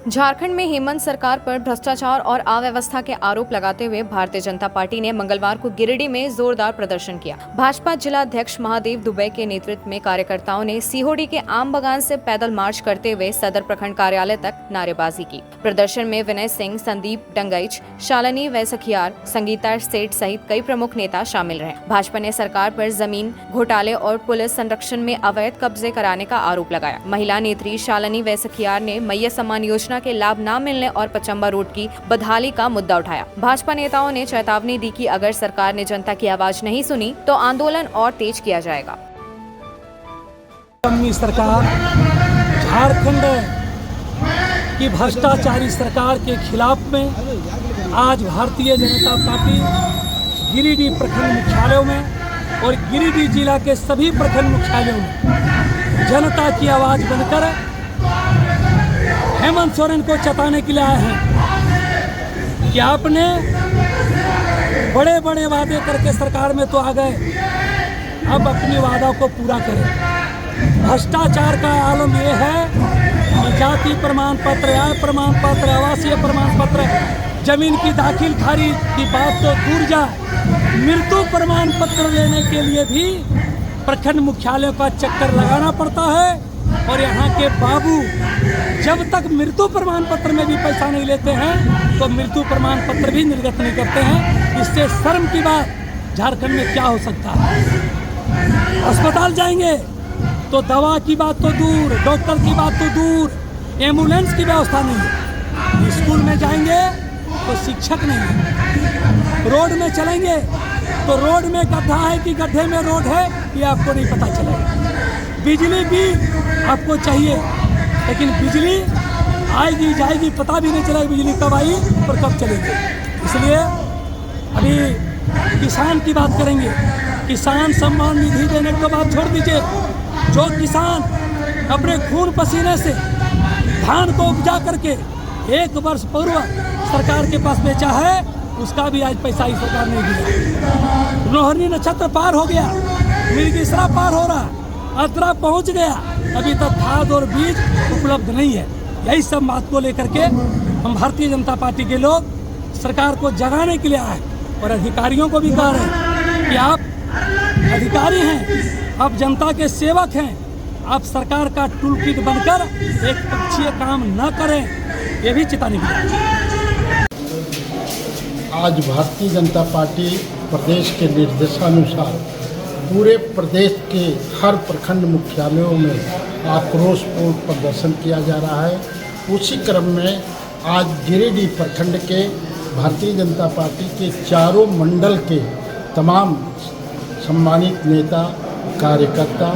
झारखंड में हेमंत सरकार पर भ्रष्टाचार और अव्यवस्था के आरोप लगाते हुए भारतीय जनता पार्टी ने मंगलवार को गिरिडीह में जोरदार प्रदर्शन किया। भाजपा जिला अध्यक्ष महादेव दुबे के नेतृत्व में कार्यकर्ताओं ने सीहोडी के आम बगान से पैदल मार्च करते हुए सदर प्रखंड कार्यालय तक नारेबाजी की। प्रदर्शन में विनय सिंह, संदीप डंगईच, शालिनी वैसखियार, संगीता सेठ सहित कई प्रमुख नेता शामिल रहे। भाजपा ने सरकार पर जमीन घोटाले और पुलिस संरक्षण में अवैध कब्जे कराने का आरोप लगाया। महिला नेत्री शालिनी वैसखियार ने मैया सम्मान योजना के लाभ न मिलने और पचम्बा रोड की बदहाली का मुद्दा उठाया। भाजपा नेताओं ने चेतावनी दी कि अगर सरकार ने जनता की आवाज नहीं सुनी तो आंदोलन और तेज किया जाएगा। सरकार झारखंड की भ्रष्टाचारी सरकार के खिलाफ में आज भारतीय जनता पार्टी गिरिडीह प्रखंड मुख्यालयों में और गिरिडीह जिला के सभी प्रखंड मुख्यालयों में जनता की आवाज बनकर हेमंत सोरेन को चेताने के लिए आए हैं कि आपने बड़े बड़े वादे करके सरकार में तो आ गए, अब अपनी वादा को पूरा करें। भ्रष्टाचार का आलम ये है कि जाति प्रमाण पत्र, आय प्रमाण पत्र, आवासीय प्रमाण पत्र, जमीन की दाखिल खारिज की बात तो दूर जाए, मृत्यु प्रमाण पत्र लेने के लिए भी प्रखंड मुख्यालयों का चक्कर लगाना पड़ता है। और यहाँ के बाबू जब तक मृत्यु प्रमाण पत्र में भी पैसा नहीं लेते हैं तो मृत्यु प्रमाण पत्र भी निर्गत नहीं करते हैं। इससे शर्म की बात झारखंड में क्या हो सकता है। अस्पताल जाएंगे तो दवा की बात तो दूर, डॉक्टर की बात तो दूर, एम्बुलेंस की व्यवस्था नहीं है। स्कूल में जाएंगे तो शिक्षक नहीं है। रोड में चलेंगे तो रोड में गड्ढा है कि गड्ढे में रोड है ये आपको नहीं पता चलेगा। बिजली भी आपको चाहिए, लेकिन बिजली आएगी जाएगी पता भी नहीं चलेगा बिजली कब आई और कब चलेगी। इसलिए अभी किसान की बात करेंगे। किसान सम्मान निधि देने को बात छोड़ दीजिए। जो किसान अपने खून पसीने से धान को उपजा करके 1 वर्ष पूर्व सरकार के पास बेचा है, उसका भी आज पैसा ही सरकार नहीं दिया। रोहिणी नक्षत्र पार हो गया, मृगशिरा पार हो रहा, अतरा पहुंच गया, अभी तक खाद और बीज उपलब्ध नहीं है। यही सब बात को लेकर के हम भारतीय जनता पार्टी के लोग सरकार को जगाने के लिए आए और अधिकारियों को भी कह रहे हैं कि आप अधिकारी हैं, आप जनता के सेवक हैं, आप सरकार का टूल किट बनकर एक पक्षीय काम न करें, ये भी चेतावनी दी। आज भारतीय जनता पार्टी प्रदेश के निर्देशानुसार पूरे प्रदेश के हर प्रखंड मुख्यालयों में आक्रोशपूर्ण प्रदर्शन किया जा रहा है। उसी क्रम में आज गिरिडीह प्रखंड के भारतीय जनता पार्टी के चारों मंडल के तमाम सम्मानित नेता, कार्यकर्ता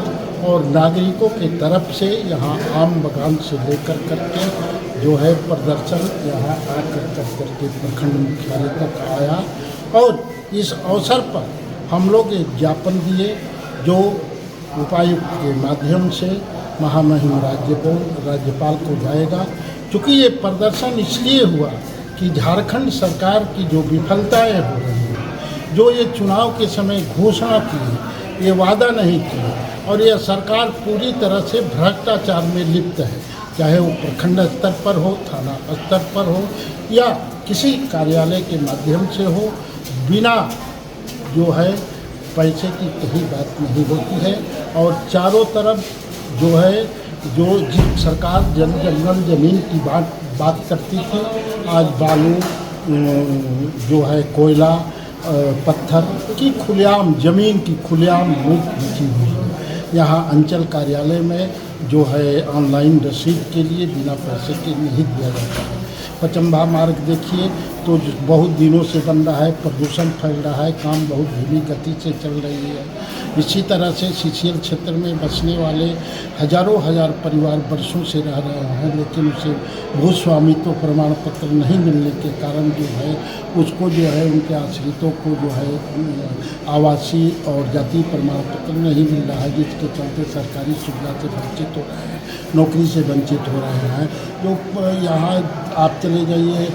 और नागरिकों के तरफ से यहाँ आम बगान से लेकर करके जो है प्रदर्शन यहाँ आकर करके प्रखंड मुख्यालय तक आया। और इस अवसर पर हम लोग एक ज्ञापन दिए जो उपायुक्त के माध्यम से महामहिम राज्यपाल को जाएगा। चूँकि ये प्रदर्शन इसलिए हुआ कि झारखंड सरकार की जो विफलताएं हो रही हैं, जो ये चुनाव के समय घोषणा की, ये वादा नहीं किया और यह सरकार पूरी तरह से भ्रष्टाचार में लिप्त है, चाहे वो प्रखंड स्तर पर हो, थाना स्तर पर हो या किसी कार्यालय के माध्यम से हो, बिना जो है पैसे की कहीं बात नहीं होती है। और चारों तरफ जो है जो सरकार जंगल ज़मीन की बात करती थी, आज बालू जो है कोयला पत्थर की खुलेआम ज़मीन की खुलेआम लूट बिकी हुई है। यहाँ अंचल कार्यालय में जो है ऑनलाइन रसीद के लिए बिना पैसे के नहीं दिया जाता है। पचम्बा मार्ग देखिए तो बहुत दिनों से बन रहा है, प्रदूषण फैल रहा है, काम बहुत धीमी गति से चल रही है। इसी तरह से सीसीएल क्षेत्र में बसने वाले हजारों हजार परिवार वर्षों से रह रहे हैं, लेकिन उसे भूस्वामित्व प्रमाण पत्र नहीं मिलने के कारण जो है उसको जो है उनके आश्रितों को जो है आवासीय और जाति प्रमाण पत्र नहीं मिल रहा है, जिसके चलते सरकारी सुविधा से वंचित हो रहे हैं, नौकरी से वंचित हो रहे हैं। जो यहाँ आप चले जाइए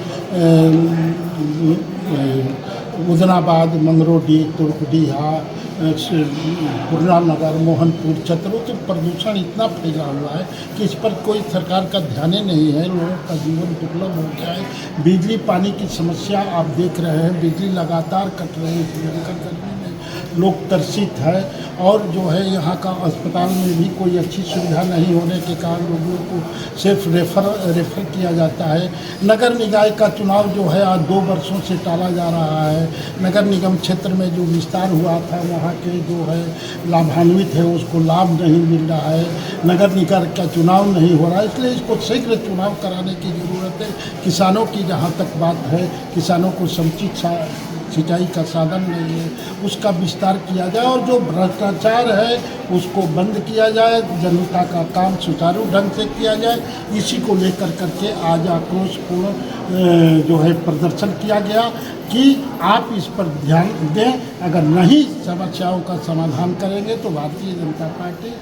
उदनाबाद, मंगरोडी, तुर्कडीहा, पुरना नगर, मोहनपुर, चतरू, तो प्रदूषण इतना फैला हुआ है कि इस पर कोई सरकार का ध्यान ही नहीं है। लोगों का जीवन दुर्लभ हो गया है। बिजली पानी की समस्या आप देख रहे हैं, बिजली लगातार कट रही है। भयंकर गर्मी में लोग त्रसित है और जो है यहाँ का अस्पताल में भी कोई अच्छी सुविधा नहीं होने के कारण लोगों को सिर्फ रेफर किया जाता है। नगर निकाय का चुनाव जो है आज 2 वर्षों से टाला जा रहा है। नगर निगम क्षेत्र में जो विस्तार हुआ था वहाँ के जो है लाभान्वित है उसको लाभ नहीं मिल रहा है। नगर निकाय का चुनाव नहीं हो रहा है, इसलिए इसको शीघ्र चुनाव कराने की ज़रूरत है। किसानों की जहाँ तक बात है, किसानों को समुचित सिंचाई का साधन नहीं है, उसका विस्तार किया जाए और जो भ्रष्टाचार है उसको बंद किया जाए, जनता का काम सुचारू ढंग से किया जाए। इसी को लेकर करके आज आक्रोशपूर्ण जो है प्रदर्शन किया गया कि आप इस पर ध्यान दें। अगर नहीं समस्याओं का समाधान करेंगे तो भारतीय जनता पार्टी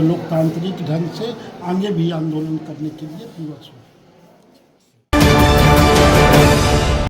लोकतांत्रिक ढंग से आगे भी आंदोलन करने के लिए विवश है।